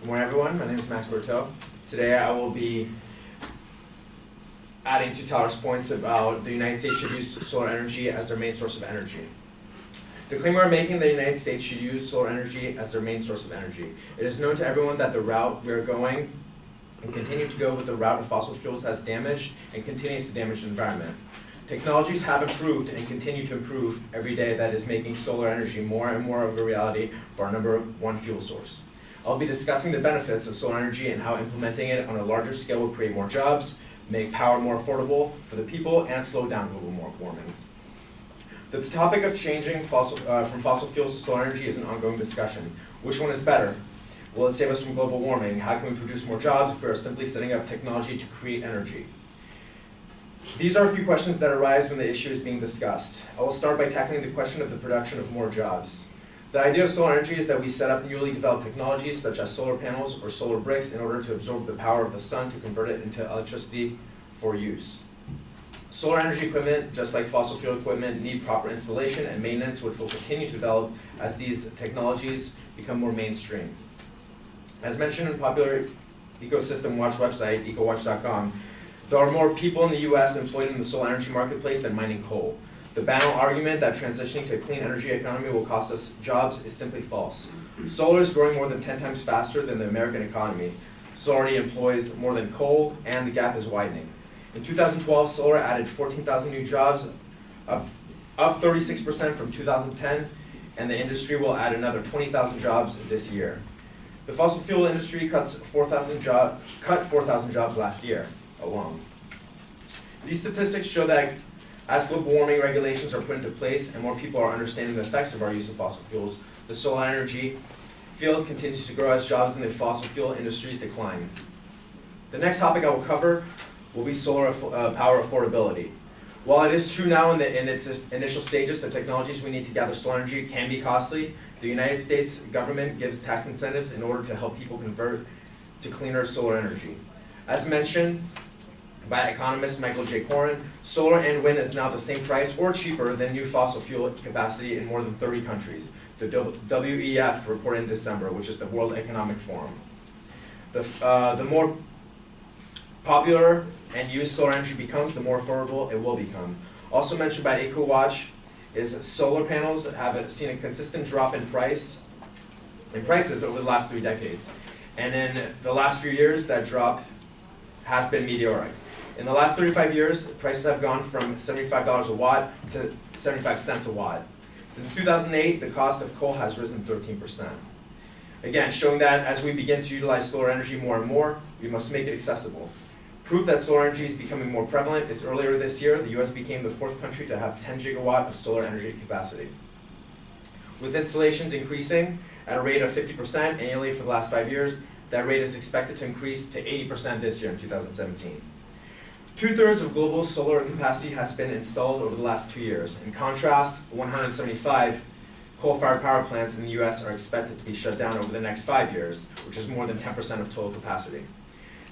Good morning, everyone. My name is Max Berteau. Today I will be adding to Tyler's points about the United States should use solar energy as their main source of energy. The claim we're making, the United States should use solar energy as their main source of energy. It is known to everyone that the route we are going and continue to go with the route of fossil fuels has damaged and continues to damage the environment. Technologies have improved and continue to improve every day that is making solar energy more and more of a reality for our number one fuel source. I'll be discussing the benefits of solar energy and how implementing it on a larger scale will create more jobs, make power more affordable for the people, and slow down global warming. The topic of changing from fossil fuels to solar energy is an ongoing discussion. Which one is better? Will it save us from global warming? How can we produce more jobs if we are simply setting up technology to create energy? These are a few questions that arise when the issue is being discussed. I will start by tackling the question of the production of more jobs. The idea of solar energy is that we set up newly developed technologies such as solar panels or solar bricks in order to absorb the power of the sun to convert it into electricity for use. Solar energy equipment, just like fossil fuel equipment, need proper installation and maintenance, which will continue to develop as these technologies become more mainstream. As mentioned in the popular ecosystem watch website, ecowatch.com, there are more people in the US employed in the solar energy marketplace than mining coal. The banal argument that transitioning to a clean energy economy will cost us jobs is simply false. Solar is growing more than 10 times faster than the American economy. Solar already employs more than coal, and the gap is widening. In 2012, solar added 14,000 new jobs, up 36% from 2010, and the industry will add another 20,000 jobs this year. The fossil fuel industry cut 4,000 jobs last year alone. These statistics show that as global warming regulations are put into place and more people are understanding the effects of our use of fossil fuels, the solar energy field continues to grow as jobs in the fossil fuel industries decline. The next topic I will cover will be solar power affordability. While it is true now in its initial stages that technologies we need to gather solar energy can be costly, the United States government gives tax incentives in order to help people convert to cleaner solar energy. As mentioned by economist Michael J. Corrin, solar and wind is now the same price or cheaper than new fossil fuel capacity in more than 30 countries, the WEF reported in December, which is the World Economic Forum. The more popular and used solar energy becomes, the more affordable it will become. Also mentioned by EcoWatch is solar panels have seen a consistent drop in prices over the last 3 decades. And in the last few years, that drop has been meteoric. In the last 35 years, prices have gone from $75 a watt to 75 cents a watt. Since 2008, the cost of coal has risen 13%. Again, showing that as we begin to utilize solar energy more and more, we must make it accessible. Proof that solar energy is becoming more prevalent is earlier this year, the US became the 4th country to have 10 gigawatt of solar energy capacity. With installations increasing at a rate of 50% annually for the last 5 years, that rate is expected to increase to 80% this year in 2017. 2/3 of global solar capacity has been installed over the last 2 years. In contrast, 175 coal-fired power plants in the US are expected to be shut down over the next 5 years, which is more than 10% of total capacity.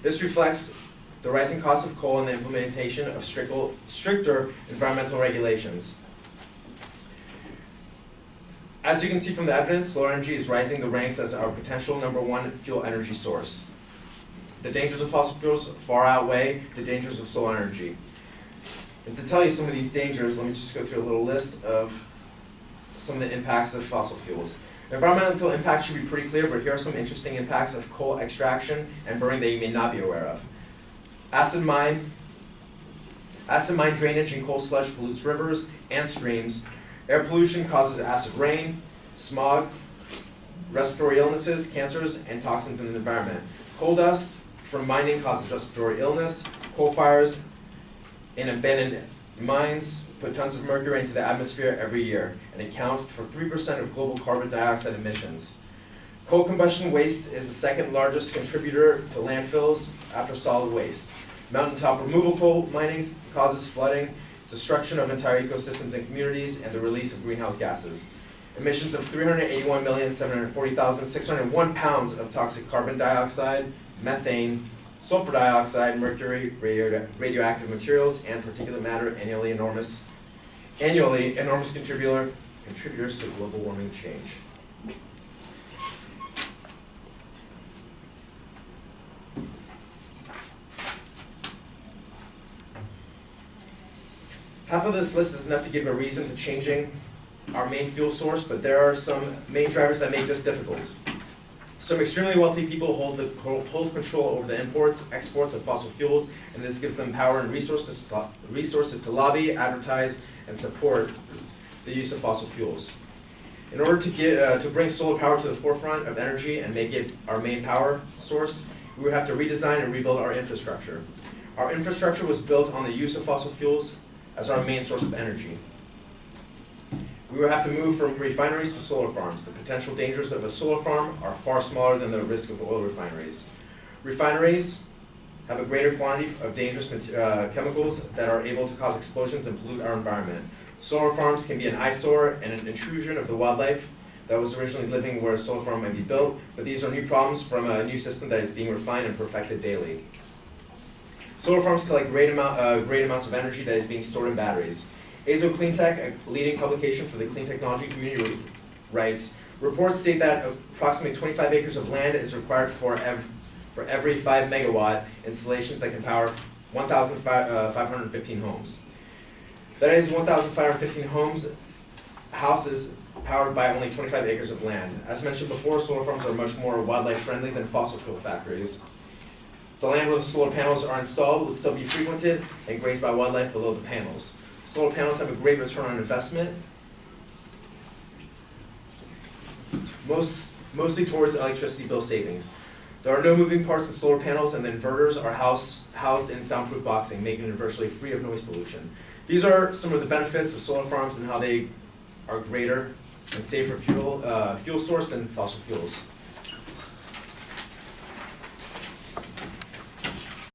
This reflects the rising cost of coal and the implementation of stricter environmental regulations. As you can see from the evidence, solar energy is rising the ranks as our potential number one fuel energy source. The dangers of fossil fuels far outweigh the dangers of solar energy. And to tell you some of these dangers, let me just go through a little list of some of the impacts of fossil fuels. Environmental impact should be pretty clear, but here are some interesting impacts of coal extraction and burning that you may not be aware of. Acid mine drainage and coal sludge pollutes rivers and streams. Air pollution causes acid rain, smog, respiratory illnesses, cancers, and toxins in the environment. Coal dust from mining causes respiratory illness. Coal fires in abandoned mines put tons of mercury into the atmosphere every year and account for 3% of global carbon dioxide emissions. Coal combustion waste is the 2nd largest contributor to landfills after solid waste. Mountaintop removal coal mining causes flooding, destruction of entire ecosystems and communities, and the release of greenhouse gases. Emissions of 381,740,601 pounds of toxic carbon dioxide, methane, sulfur dioxide, mercury, radioactive materials, and particulate matter annually enormous contributors to global warming change. Half of this list is enough to give a reason to changing our main fuel source, but there are some main drivers that make this difficult. Some extremely wealthy people hold control over the imports, exports of fossil fuels, and this gives them power and resources to lobby, advertise, and support the use of fossil fuels. In order to bring solar power to the forefront of energy and make it our main power source, we would have to redesign and rebuild our infrastructure. Our infrastructure was built on the use of fossil fuels as our main source of energy. We would have to move from refineries to solar farms. The potential dangers of a solar farm are far smaller than the risk of oil refineries. Refineries have a greater quantity of dangerous chemicals that are able to cause explosions and pollute our environment. Solar farms can be an eyesore and an intrusion of the wildlife that was originally living where a solar farm might be built, but these are new problems from a new system that is being refined and perfected daily. Solar farms collect great amounts of energy that is being stored in batteries. AZO Cleantech, a leading publication for the clean technology community, writes, reports state that approximately 25 acres of land is required for every 5 megawatt installations that can power 1,515 homes. That is 1,515 houses powered by only 25 acres of land. As mentioned before, solar farms are much more wildlife friendly than fossil fuel factories. The land where the solar panels are installed would still be frequented and grazed by wildlife below the panels. Solar panels have a great return on investment, mostly towards electricity bill savings. There are no moving parts in solar panels, and the inverters are housed in soundproof boxing, making it virtually free of noise pollution. These are some of the benefits of solar farms and how they are greater and safer fuel source than fossil fuels.